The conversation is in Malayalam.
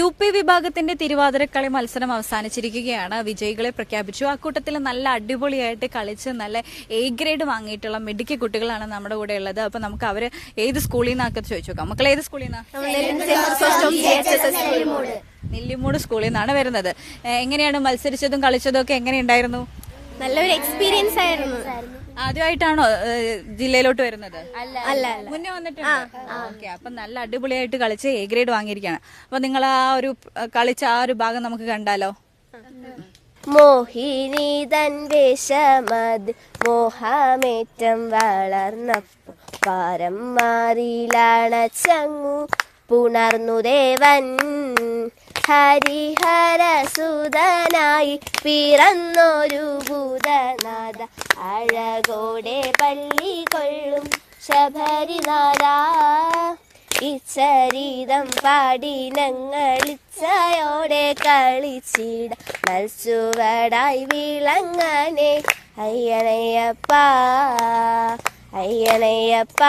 UP വിഭാഗത്തിന്റെ തിരുവാതിരക്കളി മത്സരം അവസാനിച്ചിരിക്കുകയാണ്. വിജയികളെ പ്രഖ്യാപിച്ചു. അക്കൂട്ടത്തിൽ നല്ല അടിപൊളിയായിട്ട് കളിച്ച് നല്ല A ഗ്രേഡ് വാങ്ങിയിട്ടുള്ള മിടുക്കി കുട്ടികളാണ് നമ്മുടെ കൂടെ ഉള്ളത്. അപ്പൊ നമുക്ക് അവര് ഏത് സ്കൂളിൽ നിന്നൊക്കെ ചോദിച്ചു നോക്കാം. മക്കൾ ഏത് സ്കൂളിൽ നിന്നാണ്? നെല്ലിമൂട് സ്കൂളിൽ നിന്നാണ് വരുന്നത്. എങ്ങനെയാണ് മത്സരിച്ചതും കളിച്ചതും ഒക്കെ എങ്ങനെയുണ്ടായിരുന്നു? നല്ലൊരു എക്സ്പീരിയൻസ് ആയിരുന്നു. ആദ്യമായിട്ടാണോ ജില്ലയിലോട്ട് വരുന്നത്? മുന്നേ വന്നിട്ടുണ്ട്. ഓക്കെ, അപ്പൊ നല്ല അടിപൊളിയായിട്ട് കളിച്ച് A ഗ്രേഡ് വാങ്ങിയിരിക്കുകയാണ്. അപ്പൊ നിങ്ങൾ ആ ഒരു കളിച്ച ആ ഒരു ഭാഗം നമുക്ക് കണ്ടാലോ? മോഹിനി തൻ വേഷമത് മോഹമേറ്റം വളർന്നപ്പോ പാരം മാറിയിലണച്ചങ്ങു പുണർന്നു ദേവൻ. ഹരിഹരസുതനായി പിറന്നൊരു ഭൂതനാഥ അഴകോടെ പള്ളി കൊള്ളും ശബരിനാഥ. ഇച്ചരീതം പാടി ഞങ്ങളിച്ചയോടെ കളിച്ചിട മത്സുവടായി വിളങ്ങനെ അയ്യണയപ്പ അയ്യണയപ്പ.